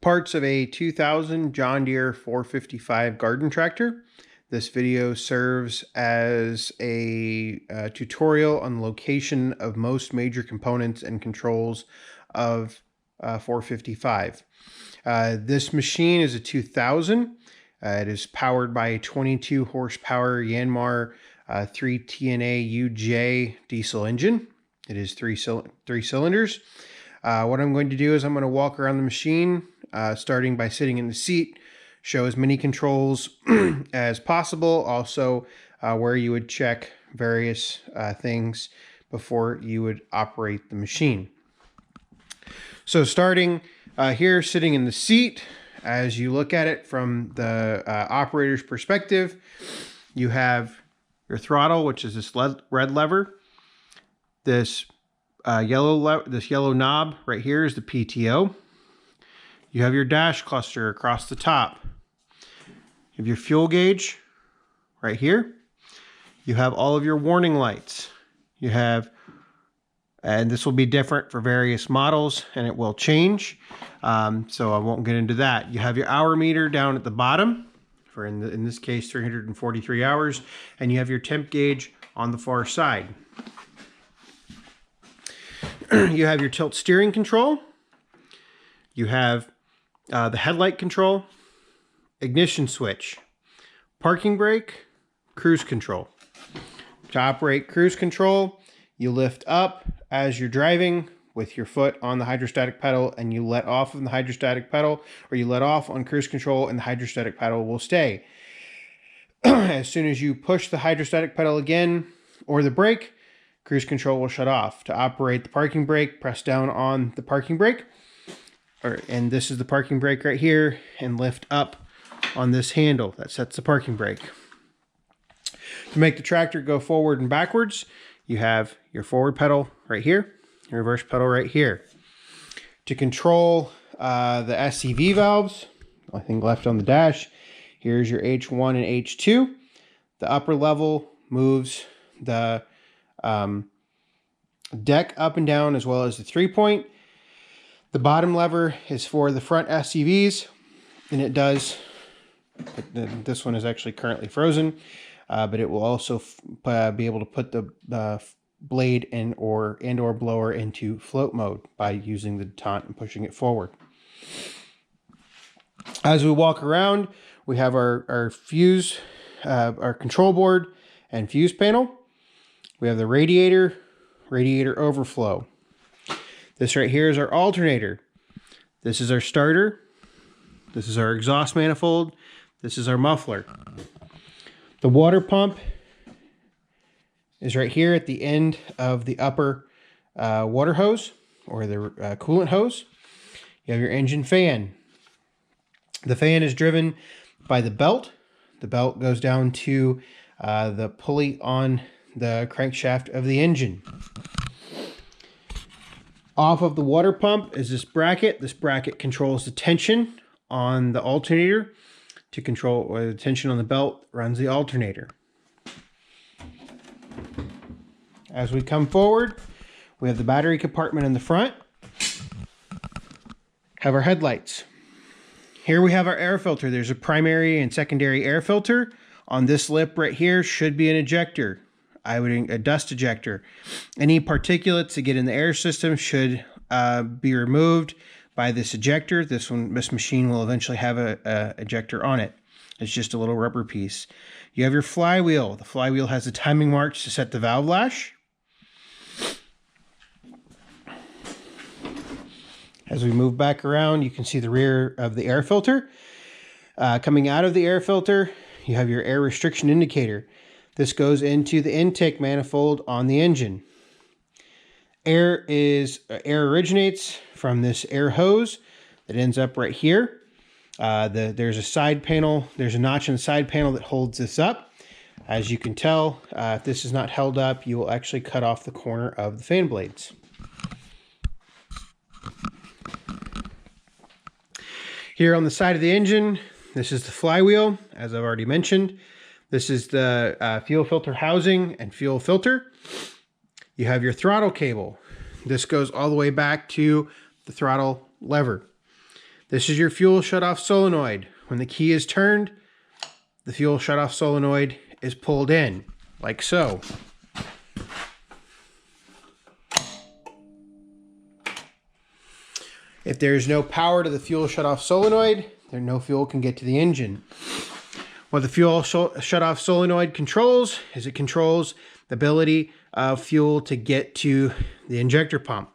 Parts of a 2000 John Deere 455 garden tractor. This video serves as a tutorial on the location of most major components and controls of 455. This machine is a 2000. It is powered by a 22 horsepower Yanmar 3 TNA UJ diesel engine. It is three cylinders. What I'm going to do is I'm going to walk around the machine, starting by sitting in the seat, show as many controls as possible, also where you would check various things before you would operate the machine. So starting here, sitting in the seat, as you look at it from the operator's perspective, you have your throttle, which is this red lever. This yellow knob right here is the PTO. You have your dash cluster across the top. You have your fuel gauge right here. You have all of your warning lights. You have, and this will be different for various models and it will change. So I won't get into that. You have your hour meter down at the bottom for, in this case, 343 hours. And you have your temp gauge on the far side. You have your tilt steering control. You have the headlight control, ignition switch, parking brake, cruise control. To operate cruise control, you lift up as you're driving with your foot on the hydrostatic pedal, and you let off on the hydrostatic pedal, or you let off on cruise control and the hydrostatic pedal will stay. As soon as you push the hydrostatic pedal again or the brake, cruise control will shut off. To operate the parking brake, press down on the parking brake, and this is the parking brake right here, and lift up on this handle that sets the parking brake. To make the tractor go forward and backwards, you have your forward pedal right here, your reverse pedal right here. To control the SCV valves, I think left on the dash, here's your H1 and H2. The upper level moves the deck up and down, as well as the 3-point. The bottom lever is for the front SCVs, and it does, this one is actually currently frozen, but it will also be able to put the blade and or blower into float mode by using the detente and pushing it forward. As we walk around, we have our fuse, our control board and fuse panel. We have the radiator overflow. This right here is our alternator. This is our starter. This is our exhaust manifold. This is our muffler. The water pump is right here at the end of the upper water hose, or the coolant hose. You have your engine fan. The fan is driven by the belt. The belt goes down to the pulley on the crankshaft of the engine. Off of the water pump is this bracket. This bracket controls the tension on the alternator. To control the tension on the belt runs the alternator. As we come forward, we have the battery compartment in the front. Have our headlights. Here we have our air filter. There's a primary and secondary air filter. On this lip right here should be an ejector. A dust ejector. Any particulates that get in the air system should be removed by this ejector. This machine will eventually have a ejector on it. It's just a little rubber piece. You have your flywheel. The flywheel has the timing marks to set the valve lash. As we move back around, you can see the rear of the air filter. Coming out of the air filter, you have your air restriction indicator. This goes into the intake manifold on the engine. Air originates from this air hose that ends up right here. There's a side panel. There's a notch in the side panel that holds this up. As you can tell, if this is not held up, you will actually cut off the corner of the fan blades. Here on the side of the engine, this is the flywheel, as I've already mentioned. This is the fuel filter housing and fuel filter. You have your throttle cable. This goes all the way back to the throttle lever. This is your fuel shutoff solenoid. When the key is turned, the fuel shutoff solenoid is pulled in, like so. If there's no power to the fuel shutoff solenoid, then no fuel can get to the engine. What the fuel shutoff solenoid controls is it controls the ability of fuel to get to the injector pump.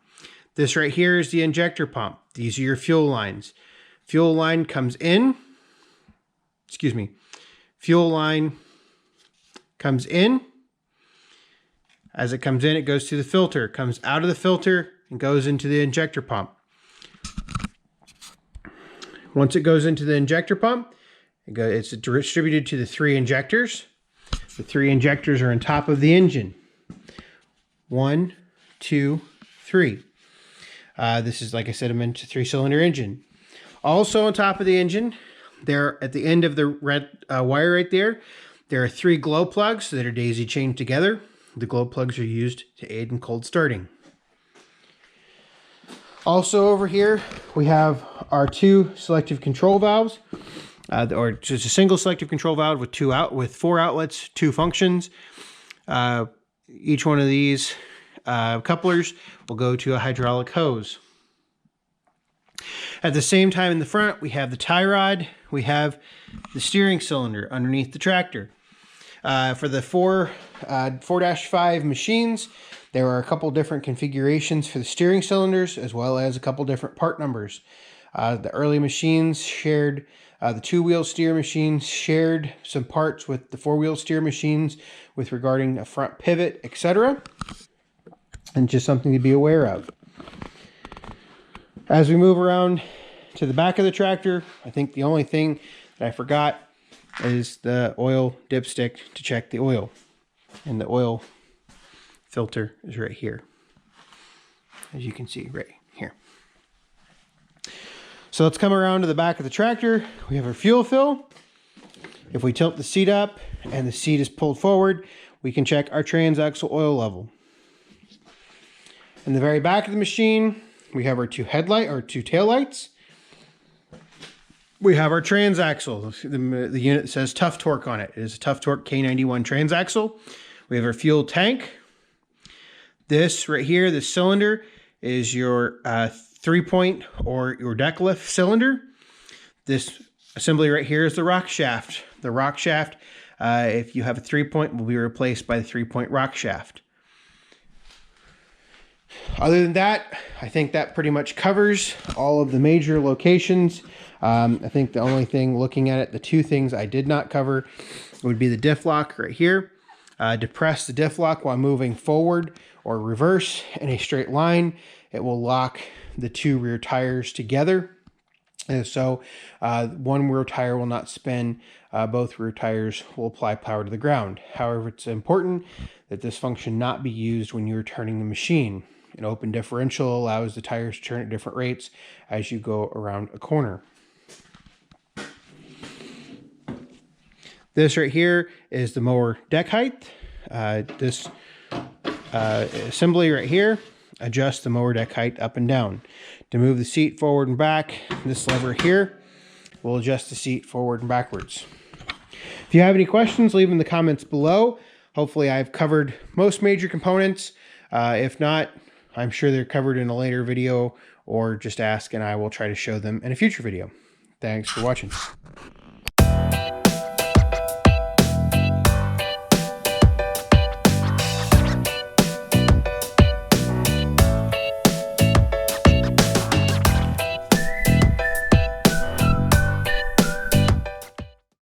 This right here is the injector pump. These are your fuel lines. Fuel line comes in. Fuel line comes in. As it comes in, it goes to the filter. It comes out of the filter and goes into the injector pump. Once it goes into the injector pump, it's distributed to the 3 injectors. The 3 injectors are on top of the engine. 1, 2, 3. This is, like I said, a 3-cylinder engine. Also on top of the engine, there at the end of the red wire right there are 3 glow plugs that are daisy chained together. The glow plugs are used to aid in cold starting. Also over here, we have our 2 selective control valves, or just a single selective control valve with 4 outlets, 2 functions. Each one of these couplers will go to a hydraulic hose. At the same time in the front, we have the tie rod, we have the steering cylinder underneath the tractor. For the 4-5 machines, there are a couple different configurations for the steering cylinders, as well as a couple different part numbers. The early machines shared, the 2-wheel steer machines shared some parts with the 4-wheel steer machines with regarding a front pivot, etc. And just something to be aware of. As we move around to the back of the tractor, I think the only thing that I forgot is the oil dipstick to check the oil. And the oil filter is right here, as you can see right here. So let's come around to the back of the tractor. We have our fuel fill. If we tilt the seat up and the seat is pulled forward, we can check our transaxle oil level. In the very back of the machine, we have our 2 tail lights. We have our transaxle. The unit says Tough Torque on it. It is a Tough Torque K91 transaxle. We have our fuel tank. This right here, this cylinder, is your 3-point or your deck lift cylinder. This assembly right here is the rock shaft. The rock shaft, if you have a 3-point, will be replaced by the 3-point rock shaft. Other than that, I think that pretty much covers all of the major locations. I think the only thing looking at it, the 2 things I did not cover would be the diff lock right here. Depress the diff lock while moving forward or reverse in a straight line. It will lock the 2 rear tires together. And so one rear tire will not spin. Both rear tires will apply power to the ground. However, it's important that this function not be used when you're turning the machine. An open differential allows the tires to turn at different rates as you go around a corner. This right here is the mower deck height. This assembly right here adjusts the mower deck height up and down. To move the seat forward and back, this lever here will adjust the seat forward and backwards. If you have any questions, leave them in the comments below. Hopefully I've covered most major components. If not, I'm sure they're covered in a later video, or just ask and I will try to show them in a future video. Thanks for watching.